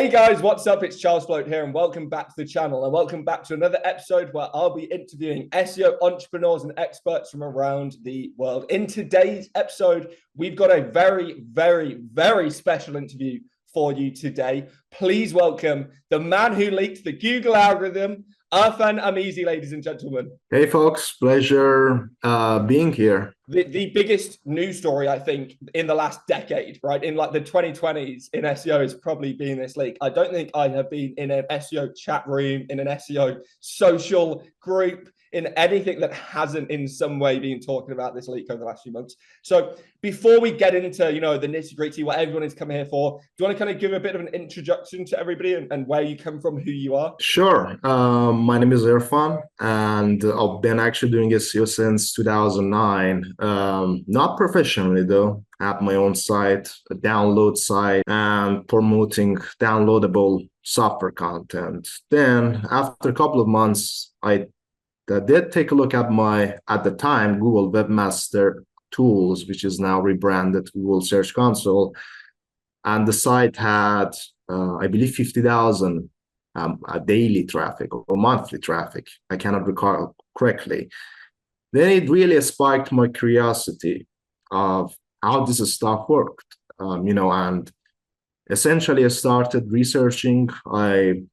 Hey guys, what's up? It's Charles Float here, and welcome back to the channel. And welcome back to another episode where I'll be interviewing SEO entrepreneurs and experts from around the world. In today's episode, we've got a very special interview for you today. Please welcome the man who leaked the Google algorithm, Erfan Azimi, ladies and gentlemen. Hey folks, pleasure being here. The biggest news story, I think, in the last decade, right? In like the 2020s in SEO has probably been this leak. I don't think I have been in an SEO chat room, in an SEO social group, in anything that hasn't in some way been talking about this leak over the last few months. So before we get into, the nitty-gritty, what everyone is coming here for, do you want to kind of give a bit of an introduction to everybody and where you come from, who you are? Sure. My name is Erfan, and I've been actually doing SEO since 2009. Not professionally, though. I have my own site, a download site, and promoting downloadable software content. Then, after a couple of months, I did take a look at at the time, Google Webmaster Tools, which is now rebranded Google Search Console. And the site had, I believe, 50,000 daily traffic or monthly traffic. I cannot recall correctly. Then it really sparked my curiosity of how this stuff worked, and essentially I started researching. I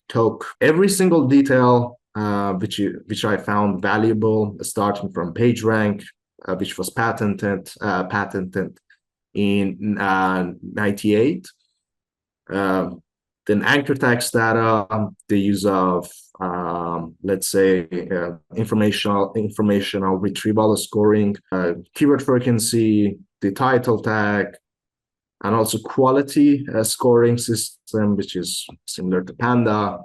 took every single detail which I found valuable, starting from PageRank, which was patented in 98. Then anchor text data, the use of let's say informational retrieval scoring, keyword frequency, the title tag, and also quality scoring system, which is similar to Panda.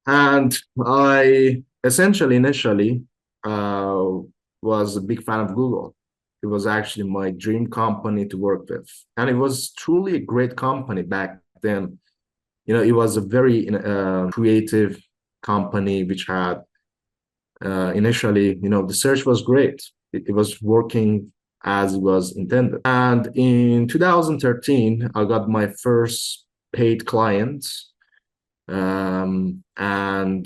And I essentially initially was a big fan of Google. It was actually my dream company to work with. And it was truly a great company back then. It was a very creative company which had initially, the search was great. It was working as it was intended. And in 2013, I got my first paid client. And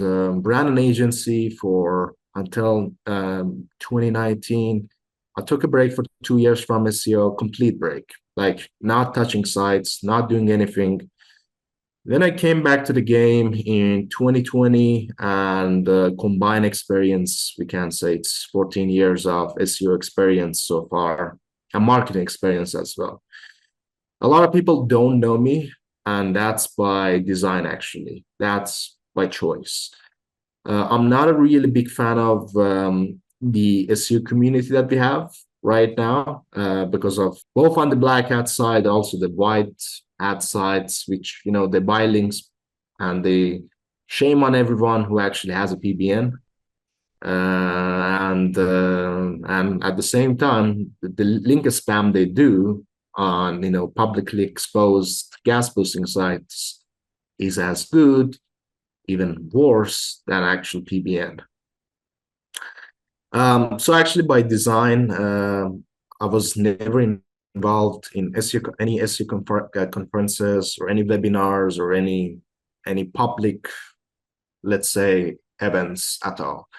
ran an agency for until 2019. I took a break for 2 years from SEO, complete break, like not touching sites, not doing anything. Then I came back to the game in 2020 and combined experience, we can say it's 14 years of SEO experience so far, and marketing experience as well. A lot of people don't know me, and that's by design, actually. That's by choice. I'm not a really big fan of the SEO community that we have right now because of both on the black hat side, also the white hat sides, which, they buy links and they shame on everyone who actually has a PBN. And at the same time, the link spam they do on publicly exposed gas boosting sites is as good, even worse than actual PBN. So actually by design, I was never involved in any SEO conferences or any webinars or any public, let's say, events at all.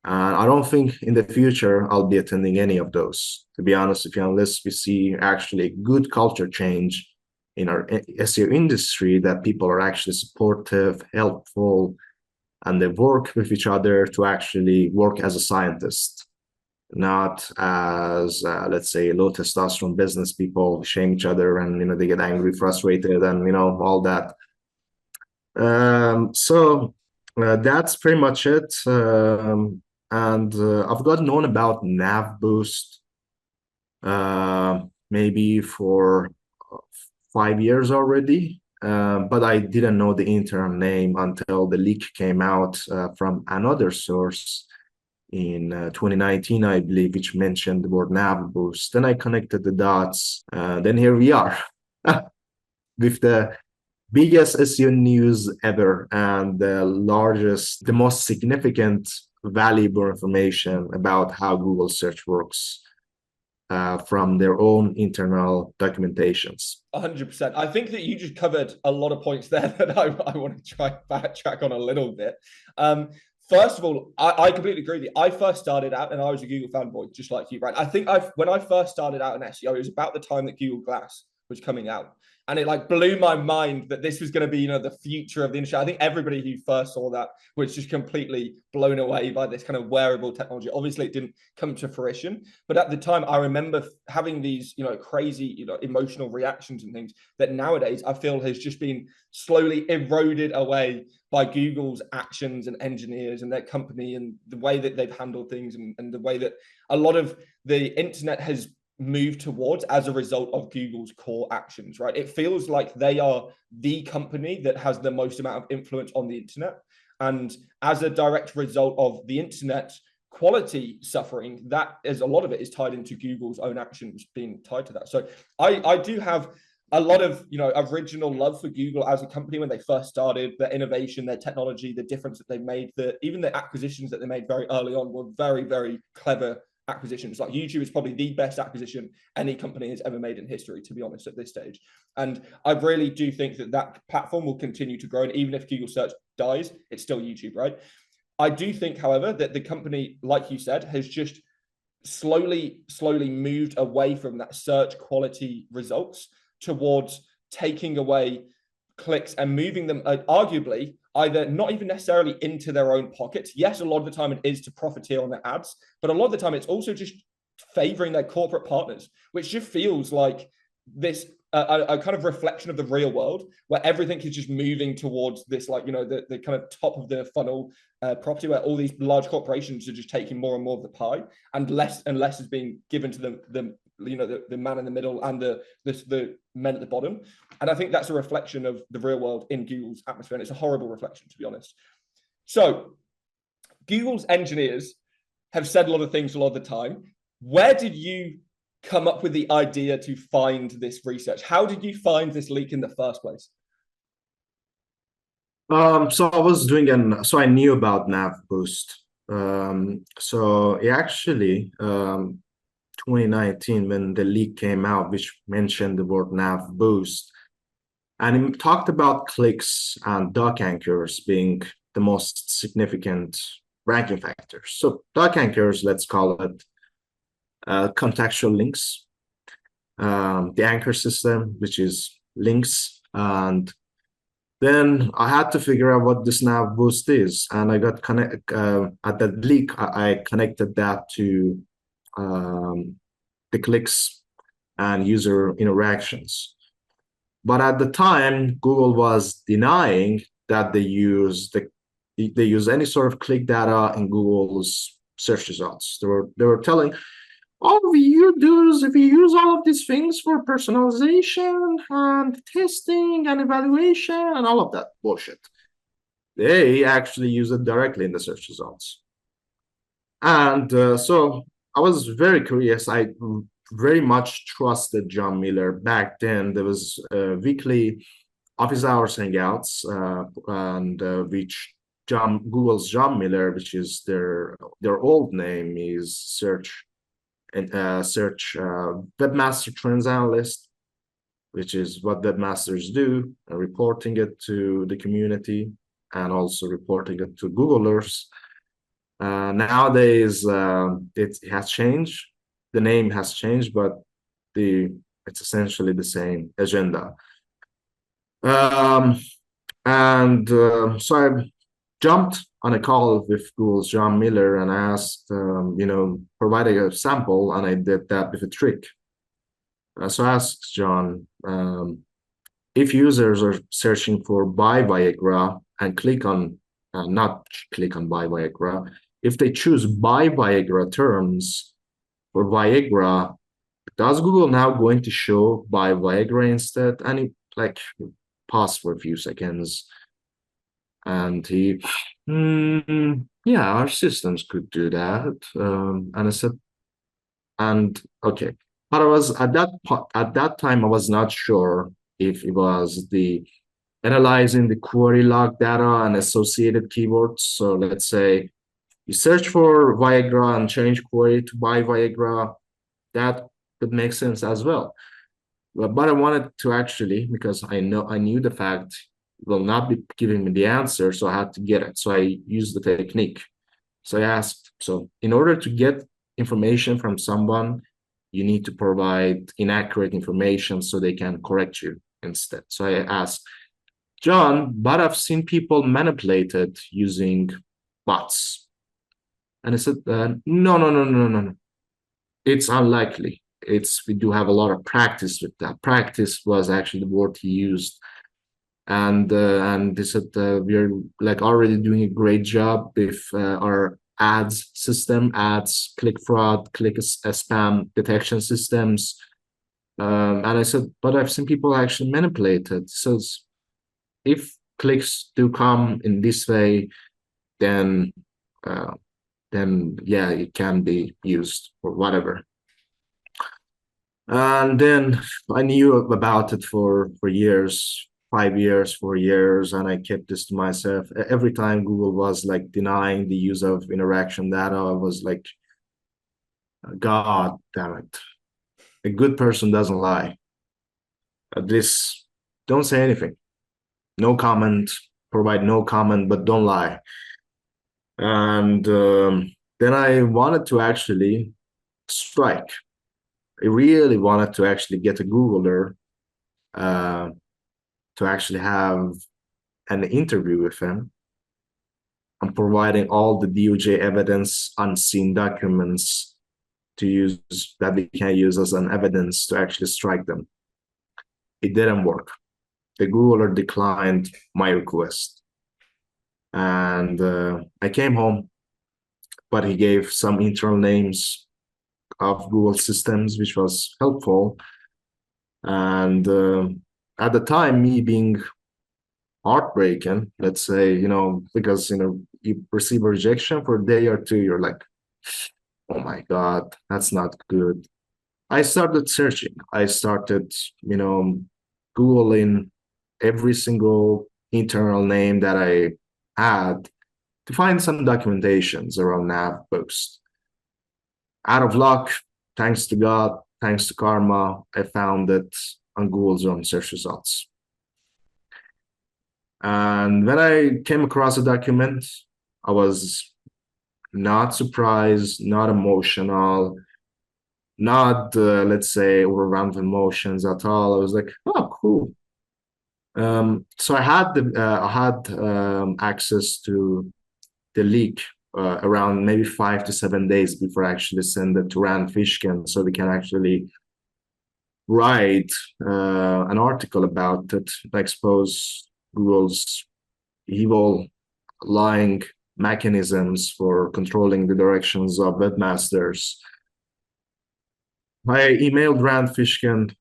And I don't think in the future I'll be attending any of those, to be honest with you, unless we see actually a good culture change in our SEO industry, that people are actually supportive, helpful, and they work with each other to actually work as a scientist, not as, let's say, low testosterone business people shame each other and, they get angry, frustrated, and, all that. So that's pretty much it. And I've got known about Navboost maybe for 5 years already, but I didn't know the internal name until the leak came out from another source in 2019, I believe, which mentioned the word Navboost. Then I connected the dots. Then here we are with the biggest SEO news ever and the most significant valuable information about how Google search works from their own internal documentations. 100%. I think that you just covered a lot of points there that I want to try backtrack on a little bit. First of all, I completely agree with you. I first started out and I was a Google fanboy, just like you, right? I think when I first started out in SEO, it was about the time that Google Glass was coming out. And it like blew my mind that this was going to be, the future of the industry. I think everybody who first saw that was just completely blown away by this kind of wearable technology. Obviously, it didn't come to fruition, but at the time, I remember having these, crazy, emotional reactions and things that nowadays I feel has just been slowly eroded away by Google's actions and engineers and their company and the way that they've handled things and the way that a lot of the internet has moved towards as a result of Google's core actions, right? It feels like they are the company that has the most amount of influence on the internet. And as a direct result of the internet quality suffering, that is a lot of it is tied into Google's own actions being tied to that. So I do have a lot of original love for Google as a company when they first started. Their innovation, their technology, the difference that they made, even the acquisitions that they made very early on were very, very clever acquisitions. Like YouTube is probably the best acquisition any company has ever made in history, to be honest, at this stage. And I really do think that platform will continue to grow. And even if Google search dies, it's still YouTube, right? I do think, however, that the company, like you said, has just slowly moved away from that search quality results towards taking away clicks and moving them arguably either not even necessarily into their own pockets. Yes, a lot of the time it is to profiteer on their ads, but a lot of the time it's also just favoring their corporate partners, which just feels like this a kind of reflection of the real world where everything is just moving towards this, like, the kind of top of the funnel property where all these large corporations are just taking more and more of the pie and less is being given to the man in the middle and the men at the bottom. And I think that's a reflection of the real world in Google's atmosphere. And it's a horrible reflection, to be honest. So Google's engineers have said a lot of things a lot of the time. Where did you come up with the idea to find this research? How did you find this leak in the first place? So I was so I knew about Navboost. So it actually, 2019, when the leak came out, which mentioned the word Navboost, and it talked about clicks and doc anchors being the most significant ranking factors. So doc anchors, let's call it contextual links, the anchor system, which is links, and then I had to figure out what this Navboost is, and I got at that leak. I connected that to the clicks and user interactions. But at the time, Google was denying that they use any sort of click data in Google's search results. They were telling, all we do is if we use all of these things for personalization and testing and evaluation and all of that bullshit. They actually use it directly in the search results. And so I was very curious. I very much trusted John Miller. Back then, there was weekly office hours hangouts, and which Google's John Miller, which is their old name, is search webmaster trends analyst, which is what webmasters do, reporting it to the community and also reporting it to Googlers. Nowadays, it has changed. The name has changed, but it's essentially the same agenda. So I jumped on a call with Google's John Miller and asked, provided a sample, and I did that with a trick. So I asked John, if users are searching for buy Viagra and not click on buy Viagra, if they choose buy Viagra terms for Viagra, does Google now going to show buy Viagra instead? And he paused for a few seconds. And he, yeah, our systems could do that. And I said, okay. But I was at that time, I was not sure if it was the analyzing the query log data and associated keywords. So let's say you search for Viagra and change query to buy Viagra. That could make sense as well. But I wanted to actually, because I knew the fact will not be giving me the answer, so I had to get it. So I used the technique. So I asked, so in order to get information from someone, you need to provide inaccurate information so they can correct you instead. So I asked, John, but I've seen people manipulated using bots. And I said, no, no, no, no, no, no. It's unlikely. We do have a lot of practice with that. Practice was actually the word he used. And they said, we're like already doing a great job with our ads system, ads, click fraud, click spam detection systems. And I said, but I've seen people actually manipulate it. So if clicks do come in this way, then yeah, it can be used or whatever. And then I knew about it for years, 5 years, 4 years, and I kept this to myself. Every time Google was like denying the use of interaction data, I was like, God damn it. A good person doesn't lie. At least don't say anything. No comment, provide no comment, but don't lie. And then I wanted to actually strike. I really wanted to actually get a Googler to actually have an interview with him. I'm providing all the DOJ evidence, unseen documents to use that we can use as an evidence to actually strike them. It didn't work. The Googler declined my request. And I came home, but he gave some internal names of Google systems, which was helpful. And at the time, me being heartbreaking, let's say, because, you receive a rejection for a day or two, you're like, oh my God, that's not good. I started searching. I started, Googling every single internal name that I had to find some documentations around Navboost. Out of luck, thanks to God, thanks to karma, I found it on Google's own search results. And when I came across a document, I was not surprised, not emotional, not, let's say, overwhelmed with emotions at all. I was like, oh, cool. So I had access to the leak around maybe 5 to 7 days before I actually send it to Rand Fishkin, so we can actually write an article about it, expose Google's evil, lying mechanisms for controlling the directions of webmasters. I emailed Rand Fishkin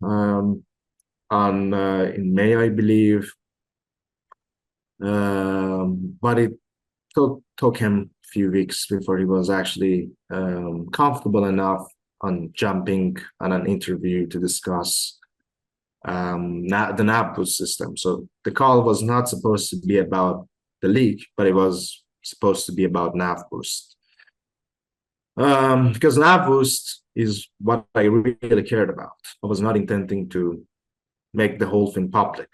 in May, I believe, but it took him a few weeks before he was actually comfortable enough on jumping on an interview to discuss the Navboost system. So the call was not supposed to be about the leak, but it was supposed to be about Navboost. Because Navboost is what I really cared about. I was not intending to make the whole thing public.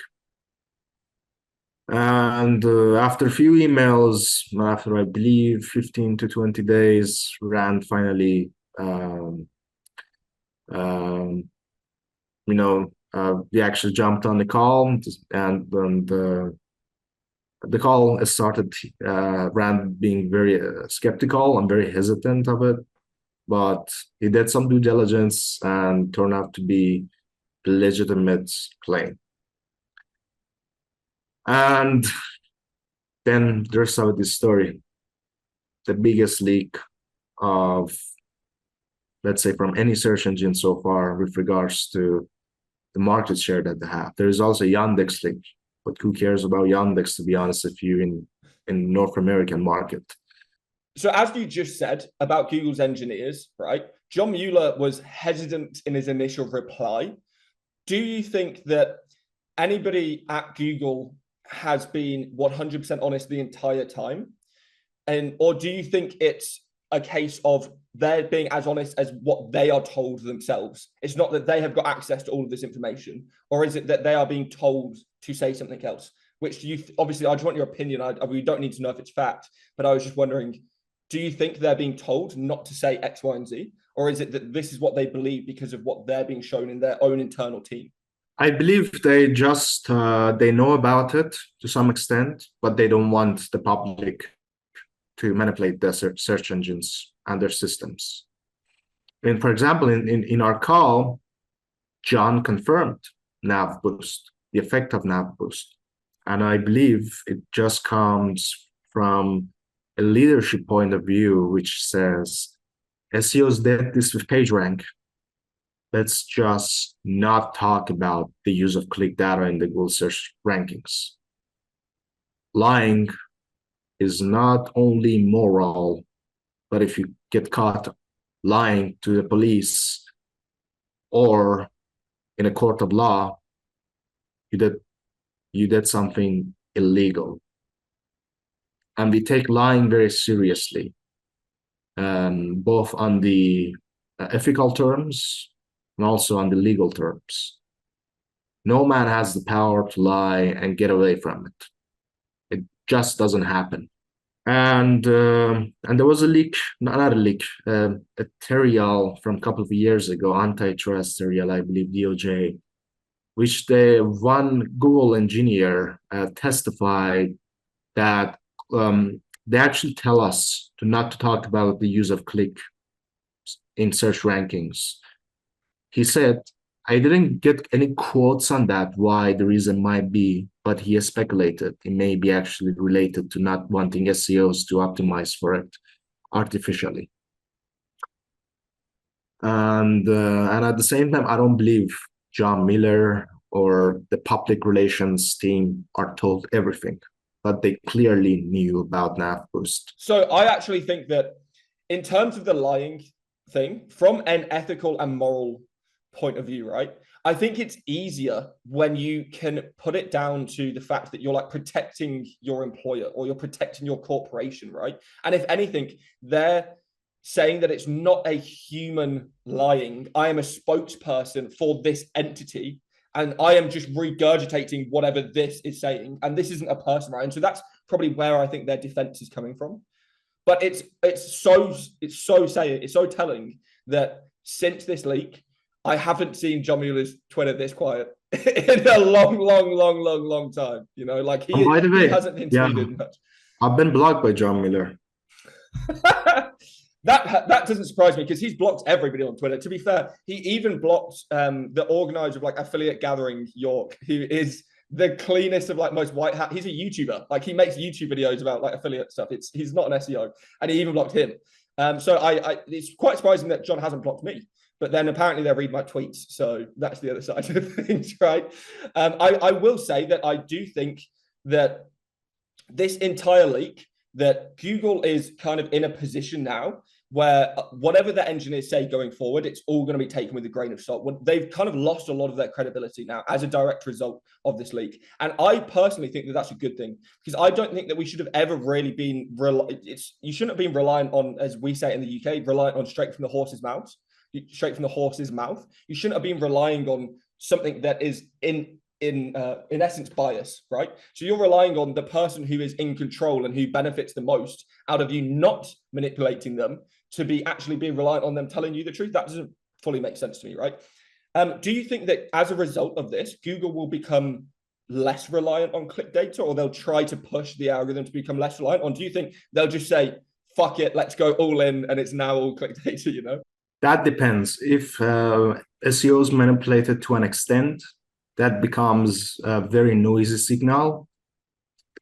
And after a few emails, after I believe 15 to 20 days, Rand finally, we actually jumped on the call, and the call started. Rand being very skeptical and very hesitant of it, but he did some due diligence and turned out to be a legitimate claim. And then there's this story, the biggest leak of, let's say, from any search engine so far with regards to the market share that they have. There is also Yandex leak, but who cares about Yandex, to be honest with you, in North American market. So as you just said about Google's engineers, right? John Mueller was hesitant in his initial reply. Do you think that anybody at Google has been 100% honest the entire time? Or do you think it's a case of they're being as honest as what they are told themselves? It's not that they have got access to all of this information, or is it that they are being told to say something else? Which do you obviously, I just want your opinion. We don't need to know if it's fact, but I was just wondering, do you think they're being told not to say X, Y, and Z? Or is it that this is what they believe because of what they're being shown in their own internal team? I believe they just they know about it to some extent, but they don't want the public to manipulate their search engines and their systems. And for example, in our call, John confirmed Navboost, the effect of Navboost. And I believe it just comes from a leadership point of view, which says SEOs did this with PageRank. Let's just not talk about the use of click data in the Google search rankings. Lying is not only moral, but if you get caught lying to the police or in a court of law, you did something illegal. And we take lying very seriously, both on the ethical terms and also on the legal terms. No man has the power to lie and get away from it. It just doesn't happen. And there was a leak, not a leak, a material from a couple of years ago, antitrust material, I believe, DOJ, which one Google engineer testified that they actually tell us not to talk about the use of click in search rankings. He said, I didn't get any quotes on that, why the reason might be, but he has speculated it may be actually related to not wanting SEOs to optimize for it artificially. And at the same time, I don't believe John Miller or the public relations team are told everything, but they clearly knew about Navboost. So I actually think that in terms of the lying thing, from an ethical and moral point of view, right? I think it's easier when you can put it down to the fact that you're like protecting your employer or you're protecting your corporation, right? And if anything, they're saying that it's not a human lying. I am a spokesperson for this entity and I am just regurgitating whatever this is saying. And this isn't a person, right? And so that's probably where I think their defense is coming from. But it's so telling that since this leak, I haven't seen John Mueller's Twitter this quiet in a long time. You know, like he hasn't been tweeted much. I've been blocked by John Mueller. That doesn't surprise me because he's blocked everybody on Twitter. To be fair, he even blocked the organizer of like Affiliate Gathering York, who is the cleanest of like most white hat. He's a YouTuber. Like he makes YouTube videos about like affiliate stuff. He's not an SEO, and he even blocked him. So it's quite surprising that John hasn't blocked me. But then apparently they read my tweets. So that's the other side of things, right? I will say that I do think that this entire leak, that Google is kind of in a position now where whatever the engineers say going forward, it's all going to be taken with a grain of salt. They've kind of lost a lot of their credibility now as a direct result of this leak. And I personally think that that's a good thing because I don't think that we should have ever really been, you shouldn't have been reliant on, as we say in the UK, reliant on straight from the horse's mouth. You shouldn't have been relying on something that is in essence bias, right? So you're relying on the person who is in control and who benefits the most out of you not manipulating them to be actually being reliant on them telling you the truth. That doesn't fully make sense to me, right? Do you think that as a result of this, Google will become less reliant on click data, or they'll try to push the algorithm to become less reliant? Or do you think they'll just say, fuck it, let's go all in and it's now all click data, you know? That depends. If SEO is manipulated to an extent, that becomes a very noisy signal.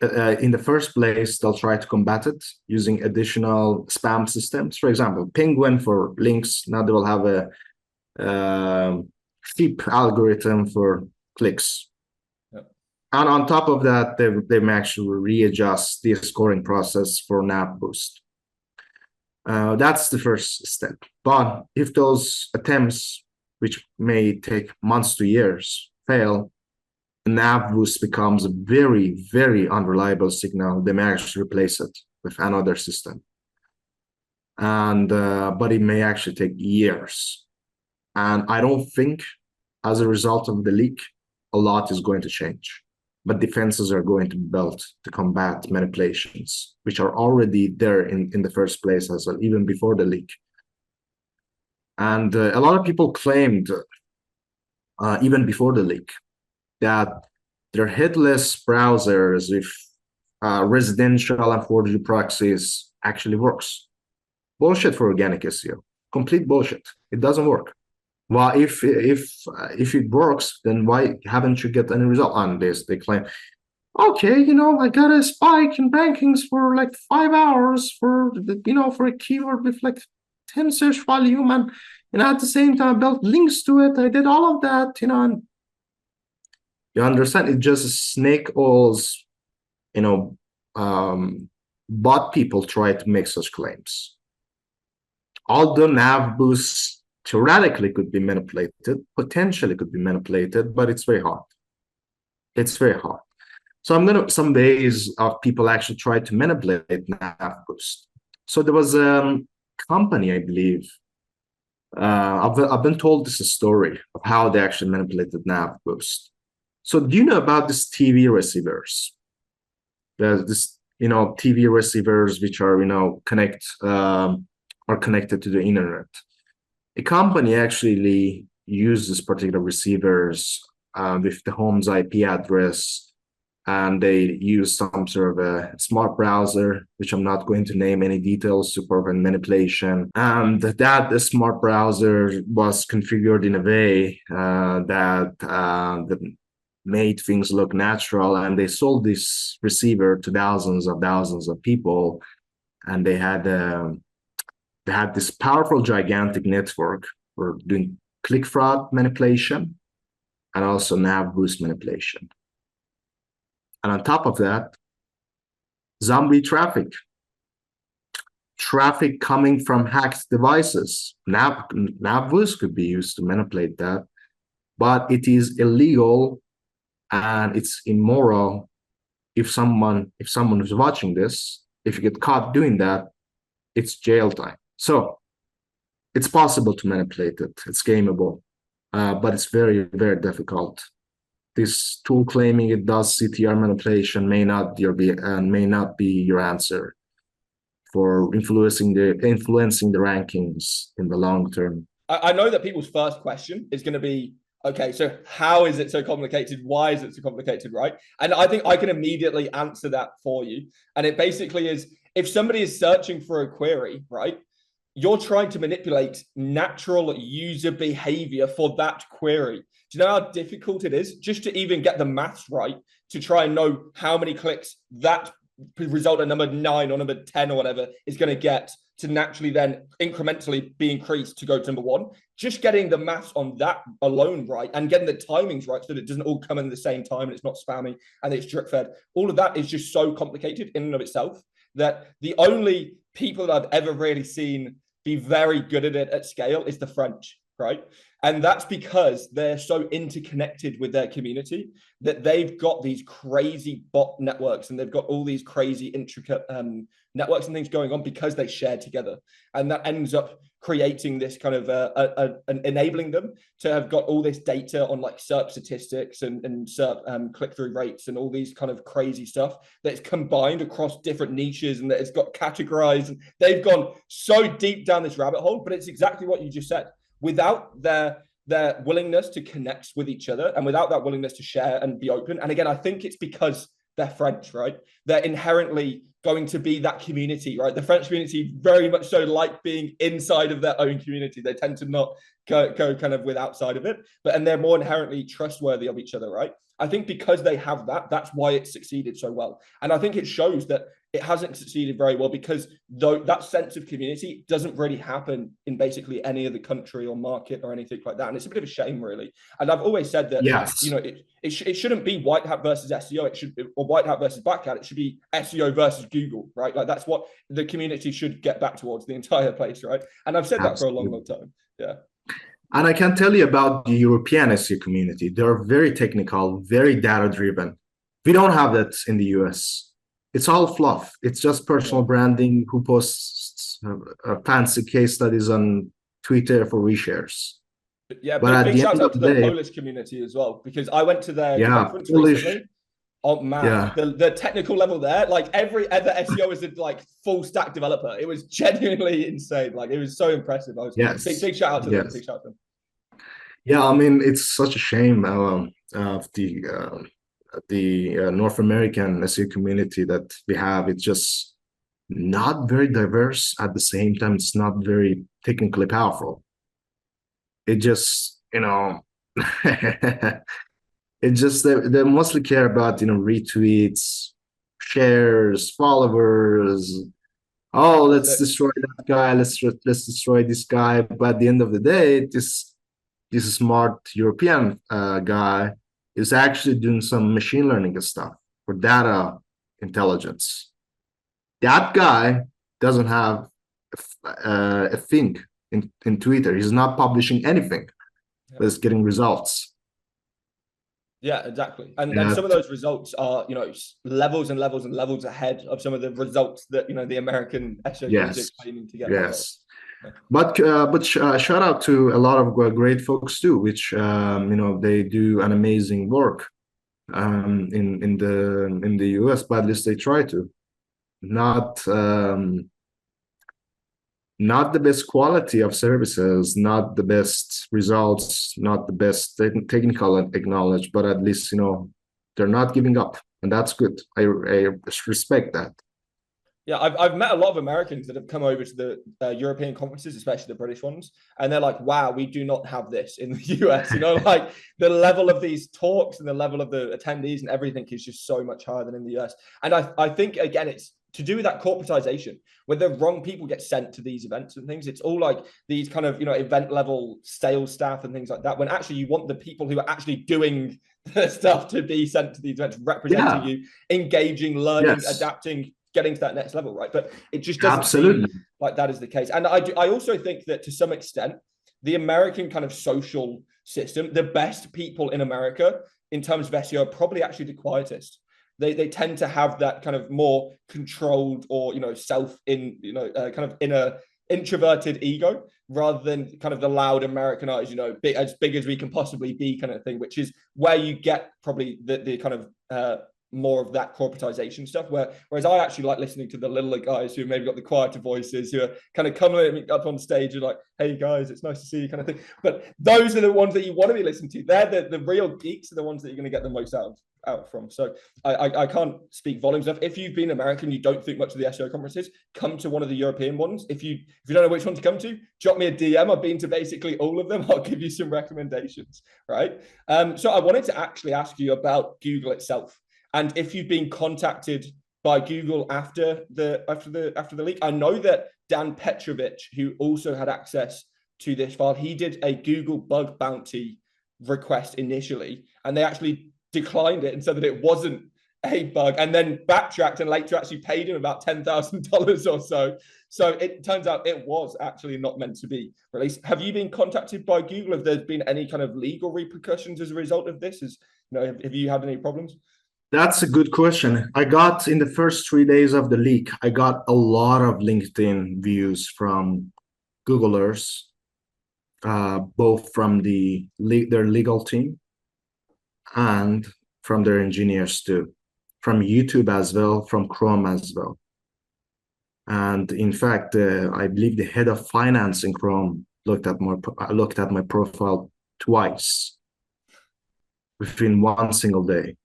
In the first place, they'll try to combat it using additional spam systems. For example, Penguin for links. Now they will have a cheap algorithm for clicks. Yep. And on top of that, they may actually readjust the scoring process for Navboost. That's the first step. But if those attempts, which may take months to years, fail, Navboost becomes a very, very unreliable signal. They may actually replace it with another system. and but it may actually take years. And I don't think, as a result of the leak, a lot is going to change. But defenses are going to be built to combat manipulations, which are already there in the first place as well, even before the leak. And a lot of people claimed, even before the leak, that their headless browsers with residential and forgery proxies actually works. Bullshit for organic SEO. Complete bullshit. It doesn't work. Well, if it works, then why haven't you get any result on this? They claim, okay, I got a spike in rankings for like 5 hours for for a keyword with like 10 search volume, and at the same time I built links to it. I did all of that, and you understand, it just snake oils, bot people try to make such claims. Although Navboost theoretically could be manipulated, potentially could be manipulated, but it's very hard. It's very hard. So I'm going to some ways of people actually try to manipulate Navboost. So there was a company, I believe. I've been told this story of how they actually manipulated Navboost. So do you know about this TV receivers? There's this, TV receivers which are, are connected to the internet. A company actually uses particular receivers with the home's IP address, and they use some sort of a smart browser, which I'm not going to name any details, to prevent manipulation. And that smart browser was configured in a way that made things look natural, and they sold this receiver to thousands of people, and they had this powerful, gigantic network for doing click fraud manipulation and also Navboost manipulation. And on top of that, zombie traffic coming from hacked devices. Navboost could be used to manipulate that, but it is illegal and it's immoral. If someone is watching this, if you get caught doing that, it's jail time. So it's possible to manipulate it. It's gameable, but it's very, very difficult. This tool claiming it does CTR manipulation may not be your answer for influencing the rankings in the long term. I know that people's first question is going to be, okay, so how is it so complicated? Why is it so complicated, right? And I think I can immediately answer that for you. And it basically is, if somebody is searching for a query, right, you're trying to manipulate natural user behavior for that query. Do you know how difficult it is just to even get the maths right to try and know how many clicks that result at number 9 or number 10 or whatever is going to get to naturally then incrementally be increased to go to number 1? Just getting the maths on that alone right, and getting the timings right so that it doesn't all come in the same time and it's not spammy and it's drip fed. All of that is just so complicated in and of itself that the only people that I've ever really seen be very good at it at scale is the French, right? And that's because they're so interconnected with their community that they've got these crazy bot networks and they've got all these crazy intricate networks and things going on because they share together. And that ends up creating this kind of enabling them to have got all this data on like SERP statistics and SERP click-through rates and all these kind of crazy stuff that's combined across different niches and that it's got categorized. And they've gone so deep down this rabbit hole, but it's exactly what you just said. Without their willingness to connect with each other and without that willingness to share and be open. And again, I think it's because they're French, right? They're inherently going to be that community, right? The French community very much so like being inside of their own community. They tend to not go kind of with outside of it, and they're more inherently trustworthy of each other, right? I think because they have that, that's why it succeeded so well. And I think it shows that it hasn't succeeded very well because that sense of community doesn't really happen in basically any other country or market or anything like that. And it's a bit of a shame, really. And I've always said that, yes, it shouldn't be white hat versus SEO. It should, or white hat versus black hat. It should be SEO versus Google, right? Like that's what the community should get back towards, the entire place, right? And I've said that for a long, long time. Yeah. And I can tell you about the European SEO community. They're very technical, very data-driven. We don't have that in the US. It's all fluff. It's just personal branding, who posts fancy case studies on Twitter for reshares. Yeah, But at big the shout end out of to the the day, Polish community as well, because I went to their yeah, conference Polish, recently. Oh man, yeah, the technical level there, like every other SEO is a like full stack developer. It was genuinely insane. Like it was so impressive. I was yes, big shout out to them. yes. Big shout out to them. Yeah, I mean, it's such a shame of the North American SEO community that we have. It's just not very diverse. At the same time, it's not very technically powerful. It just, it just they mostly care about retweets, shares, followers. Oh, That's let's it. destroy that guy. Let's destroy this guy. But at the end of the day, this smart European guy is actually doing some machine learning stuff for data intelligence. That guy doesn't have a thing in Twitter. He's not publishing anything, but it's getting results. Yeah, exactly. And some of That, those results are, levels and levels and levels ahead of some of the results that, the American SEO community yes, are aiming to get as well. yes. But shout out to a lot of great folks too, which they do an amazing work in the US, but at least they try to. Not not the best quality of services, not the best results, not the best technical acknowledge, but at least they're not giving up, and that's good. I respect that. Yeah, I've met a lot of Americans that have come over to the European conferences, especially the British ones, and they're like, "Wow, we do not have this in the US." Like the level of these talks and the level of the attendees and everything is just so much higher than in the US. And I think again, it's to do with that corporatization, where the wrong people get sent to these events and things. It's all like these kind of event level sales staff and things like that. When actually you want the people who are actually doing the stuff to be sent to these events, representing Yeah. you, engaging, learning, Yes. adapting, getting to that next level, right? But it just doesn't seem Absolutely. like that is the case. And I also think that to some extent, the American kind of social system, the best people in America in terms of SEO are probably actually the quietest. They tend to have that kind of more controlled or kind of inner introverted ego rather than kind of the loud Americanized, as big as we can possibly be kind of thing, which is where you get probably the kind of more of that corporatization stuff. Whereas I actually like listening to the littler guys who maybe got the quieter voices, who are kind of coming up on stage and like, "Hey guys, it's nice to see you," kind of thing. But those are the ones that you want to be listening to. They're the real geeks, are the ones that you're going to get the most out from. So I can't speak volumes enough. If you've been American, you don't think much of the SEO conferences, come to one of the European ones. If you don't know which one to come to, drop me a DM. I've been to basically all of them. I'll give you some recommendations, right? So I wanted to actually ask you about Google itself, and if you've been contacted by Google after the leak. I know that Dan Petrovich, who also had access to this file, he did a Google bug bounty request initially, and they actually declined it and said that it wasn't a bug, and then backtracked and later actually paid him about $10,000 or so. So it turns out it was actually not meant to be released. Have you been contacted by Google? Have there been any kind of legal repercussions as a result of this? Have you had any problems? That's a good question. I got in the first 3 days of the leak, I got a lot of LinkedIn views from Googlers, both from their legal team and from their engineers too, from YouTube as well, from Chrome as well. And in fact, I believe the head of finance in Chrome looked at my profile twice within one single day.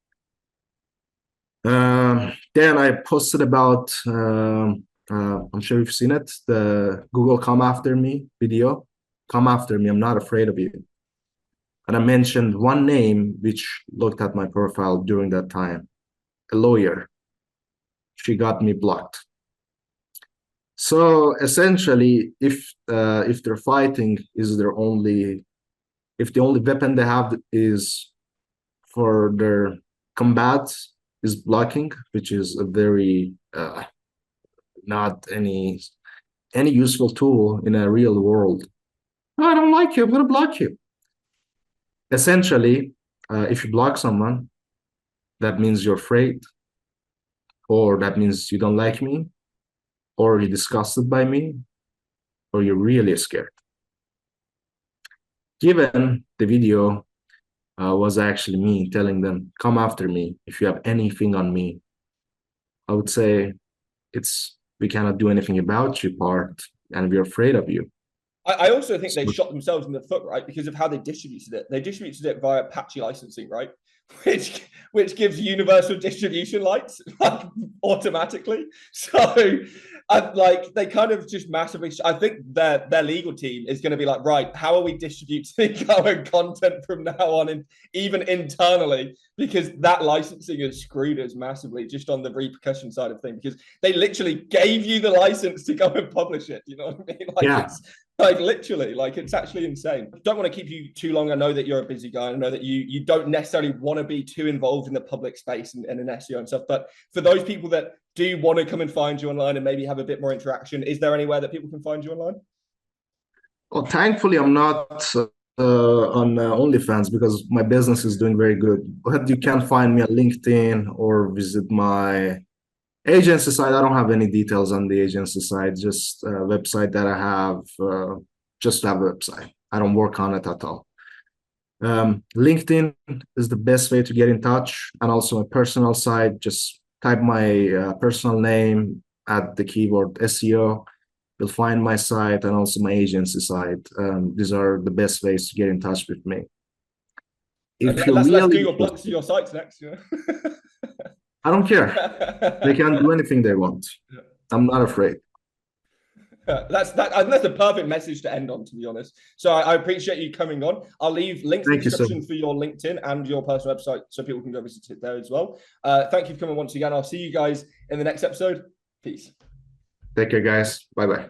Then I posted about, I'm sure you've seen it, the Google Come After Me video. Come after me, I'm not afraid of you. And I mentioned one name which looked at my profile during that time, a lawyer. She got me blocked. So essentially, if they're fighting, if the only weapon they have is for their combat is blocking, which is a very not any useful tool in a real world. Oh, I don't like you, I'm gonna block you. Essentially, if you block someone, that means you're afraid, or that means you don't like me, or you're disgusted by me, or you're really scared. Given the video was actually me telling them, come after me if you have anything on me, I would say it's we cannot do anything about you part, and we're afraid of you. I also think they shot themselves in the foot, right? Because of how they distributed it. They distributed it via patchy licensing, right? Which gives universal distribution rights like automatically. So like they kind of just massively. I think their legal team is going to be like, right, how are we distributing our content from now on, and even internally, because that licensing has screwed us massively just on the repercussion side of things. Because they literally gave you the license to go and publish it. You know what I mean? Like yeah. it's like literally, like it's actually insane. I don't want to keep you too long. I know that you're a busy guy. I know that you don't necessarily want to be too involved in the public space and in SEO and stuff. But for those people that do want to come and find you online and maybe have a bit more interaction, is there anywhere that people can find you online? Well, thankfully, I'm not on OnlyFans because my business is doing very good. But you can find me on LinkedIn or visit my agency side. I don't have any details on the agency side, just a website that I have, just have a website. I don't work on it at all. LinkedIn is the best way to get in touch. And also my personal side, just type my personal name at the keyword SEO. You'll find my site and also my agency site. These are the best ways to get in touch with me. If you let's do your plugs to your sites next. Yeah. I don't care. They can do anything they want. I'm not afraid. That's a perfect message to end on, to be honest. So I appreciate you coming on. I'll leave links in the description for your LinkedIn and your personal website so people can go visit it there as well. Thank you for coming once again. I'll see you guys in the next episode. Peace. Take care, guys. Bye-bye.